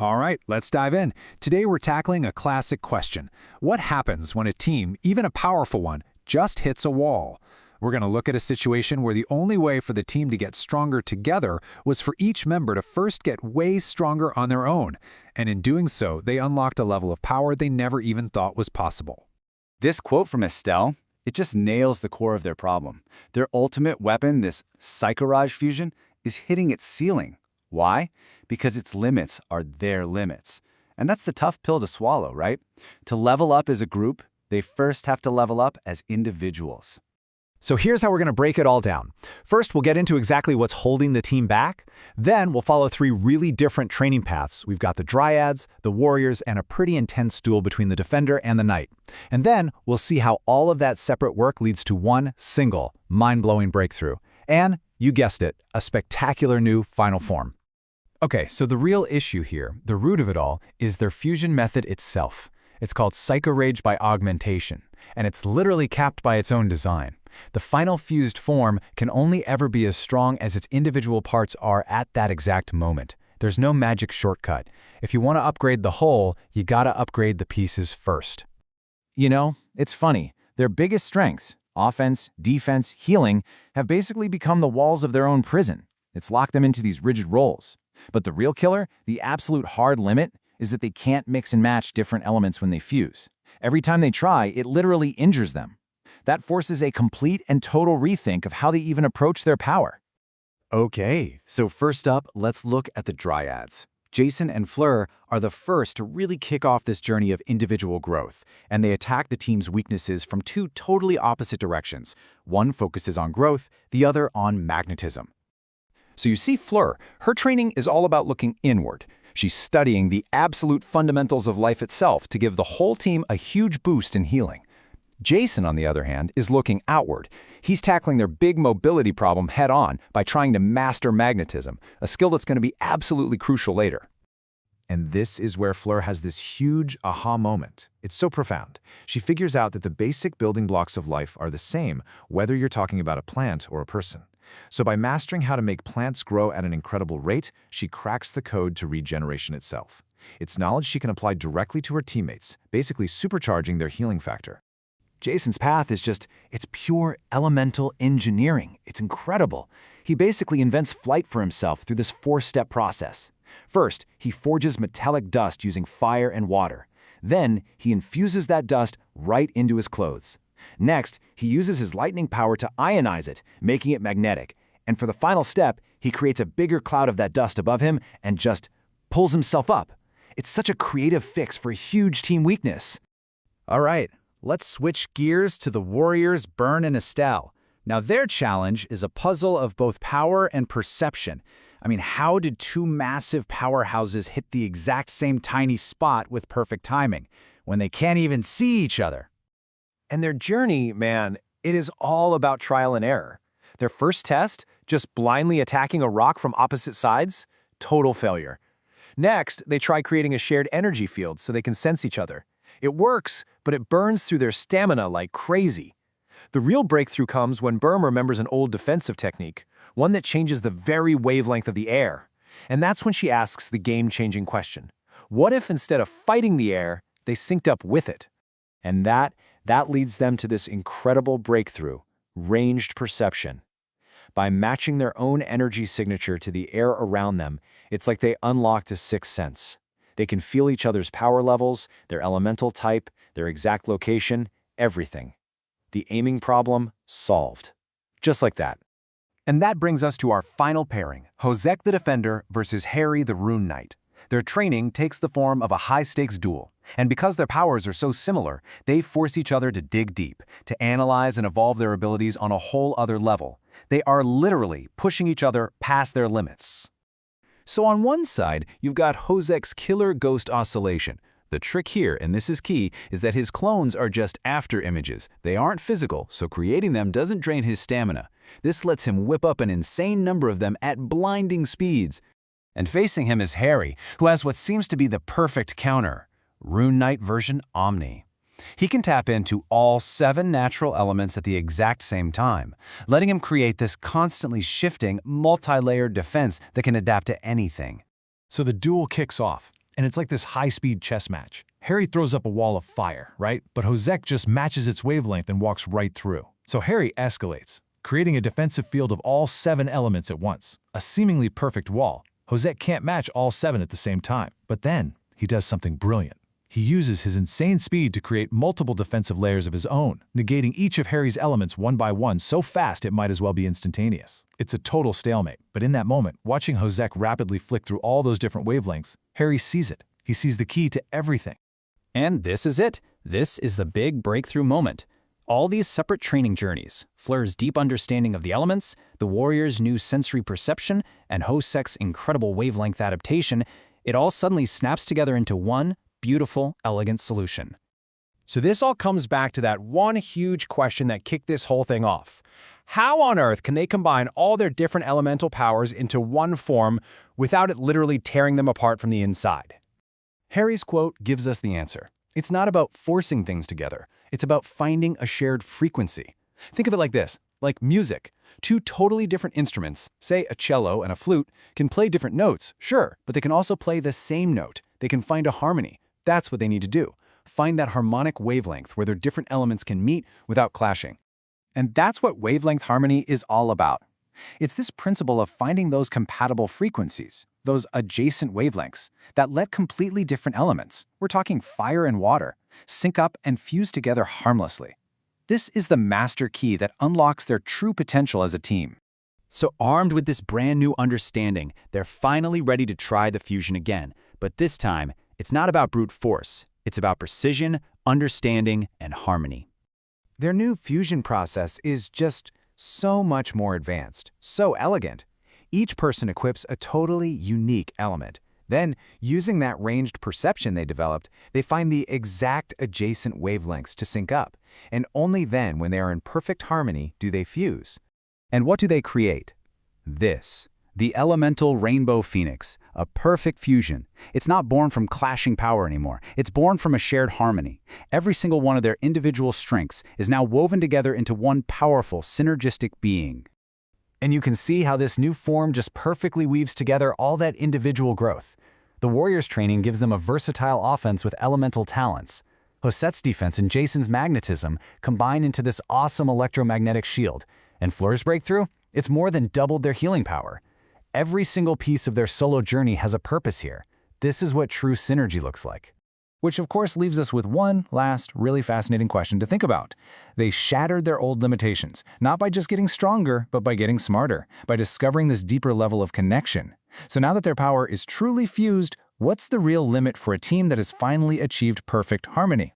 All right, let's dive in. Today we're tackling a classic question. What happens when a team, even a powerful one, just hits a wall? We're going to look at a situation where the only way for the team to get stronger together was for each member to first get way stronger on their own. And in doing so, they unlocked a level of power they never even thought was possible. This quote from Estelle, it just nails the core of their problem. Their ultimate weapon, this Psychorage fusion, is hitting its ceiling. Why? Because its limits are their limits. And that's the tough pill to swallow, right? To level up as a group, they first have to level up as individuals. So here's how we're going to break it all down. First, we'll get into exactly what's holding the team back. Then we'll follow three really different training paths. We've got the Dryads, the Warriors, and a pretty intense duel between the Defender and the Knight. And then we'll see how all of that separate work leads to one single, mind-blowing breakthrough. And, you guessed it, a spectacular new final form. Okay, so the real issue here, the root of it all, is their fusion method itself. It's called Psychorage by augmentation, and it's literally capped by its own design. The final fused form can only ever be as strong as its individual parts are at that exact moment. There's no magic shortcut. If you want to upgrade the whole, you gotta upgrade the pieces first. You know, it's funny. Their biggest strengths, offense, defense, healing, have basically become the walls of their own prison. It's locked them into these rigid roles. But the real killer, the absolute hard limit, is that they can't mix and match different elements when they fuse. Every time they try, it literally injures them. That forces a complete and total rethink of how they even approach their power. Okay, so first up, let's look at the Dryads. Jason and Fleur are the first to really kick off this journey of individual growth, and they attack the team's weaknesses from two totally opposite directions. One focuses on growth, the other on magnetism. So you see Fleur, her training is all about looking inward. She's studying the absolute fundamentals of life itself to give the whole team a huge boost in healing. Jason, on the other hand, is looking outward. He's tackling their big mobility problem head-on by trying to master magnetism, a skill that's going to be absolutely crucial later. And this is where Fleur has this huge aha moment. It's so profound. She figures out that the basic building blocks of life are the same, whether you're talking about a plant or a person. So by mastering how to make plants grow at an incredible rate, she cracks the code to regeneration itself. It's knowledge she can apply directly to her teammates, basically supercharging their healing factor. Jason's path is it's pure elemental engineering. It's incredible. He basically invents flight for himself through this four-step process. First, he forges metallic dust using fire and water. Then, he infuses that dust right into his clothes. Next, he uses his lightning power to ionize it, making it magnetic. And for the final step, he creates a bigger cloud of that dust above him and just pulls himself up. It's such a creative fix for a huge team weakness. All right, let's switch gears to the Warriors, Burn and Estelle. Now their challenge is a puzzle of both power and perception. I mean, how did two massive powerhouses hit the exact same tiny spot with perfect timing, when they can't even see each other? And their journey, man, it is all about trial and error. Their first test, just blindly attacking a rock from opposite sides, total failure. Next, they try creating a shared energy field so they can sense each other. It works, but it burns through their stamina like crazy. The real breakthrough comes when Burn remembers an old defensive technique, one that changes the very wavelength of the air. And that's when she asks the game-changing question. What if instead of fighting the air, they synced up with it? And that leads them to this incredible breakthrough, ranged perception. By matching their own energy signature to the air around them, it's like they unlocked a sixth sense. They can feel each other's power levels, their elemental type, their exact location, everything. The aiming problem solved. Just like that. And that brings us to our final pairing, Hosek the Defender versus Harry the Rune Knight. Their training takes the form of a high-stakes duel, and because their powers are so similar, they force each other to dig deep, to analyze and evolve their abilities on a whole other level. They are literally pushing each other past their limits. So on one side, you've got Hosek's killer ghost oscillation. The trick here, and this is key, is that his clones are just after images. They aren't physical, so creating them doesn't drain his stamina. This lets him whip up an insane number of them at blinding speeds. And facing him is Harry, who has what seems to be the perfect counter, Rune Knight version Omni. He can tap into all 7 natural elements at the exact same time, letting him create this constantly shifting, multi-layered defense that can adapt to anything. So the duel kicks off, and it's like this high-speed chess match. Harry throws up a wall of fire, right? But Hosek just matches its wavelength and walks right through. So Harry escalates, creating a defensive field of all 7 elements at once. A seemingly perfect wall. Hosek can't match all 7 at the same time. But then, he does something brilliant. He uses his insane speed to create multiple defensive layers of his own, negating each of Harry's elements one by one so fast it might as well be instantaneous. It's a total stalemate, but in that moment, watching Hosek rapidly flick through all those different wavelengths, Harry sees it. He sees the key to everything. And this is it. This is the big breakthrough moment. All these separate training journeys, Fleur's deep understanding of the elements, the warrior's new sensory perception, and Hosek's incredible wavelength adaptation, it all suddenly snaps together into one beautiful, elegant solution. So this all comes back to that one huge question that kicked this whole thing off. How on earth can they combine all their different elemental powers into one form without it literally tearing them apart from the inside? Harry's quote gives us the answer. It's not about forcing things together. It's about finding a shared frequency. Think of it like this, like music. 2 totally different instruments, say a cello and a flute, can play different notes, sure, but they can also play the same note. They can find a harmony. That's what they need to do. Find that harmonic wavelength where their different elements can meet without clashing. And that's what wavelength harmony is all about. It's this principle of finding those compatible frequencies, those adjacent wavelengths, that let completely different elements, we're talking fire and water, sync up and fuse together harmlessly. This is the master key that unlocks their true potential as a team. So armed with this brand new understanding, they're finally ready to try the fusion again. But this time, it's not about brute force. It's about precision, understanding, and harmony. Their new fusion process is just so much more advanced, so elegant. Each person equips a totally unique element. Then, using that ranged perception they developed, they find the exact adjacent wavelengths to sync up. And only then, when they are in perfect harmony, do they fuse. And what do they create? This. The elemental rainbow phoenix, a perfect fusion. It's not born from clashing power anymore. It's born from a shared harmony. Every single one of their individual strengths is now woven together into one powerful, synergistic being. And you can see how this new form just perfectly weaves together all that individual growth. The Warriors training gives them a versatile offense with elemental talents. Hoset's defense and Jason's magnetism combine into this awesome electromagnetic shield. And Fleur's breakthrough? It's more than doubled their healing power. Every single piece of their solo journey has a purpose here. This is what true synergy looks like. Which of course leaves us with one last really fascinating question to think about. They shattered their old limitations, not by just getting stronger, but by getting smarter, by discovering this deeper level of connection. So now that their power is truly fused, what's the real limit for a team that has finally achieved perfect harmony?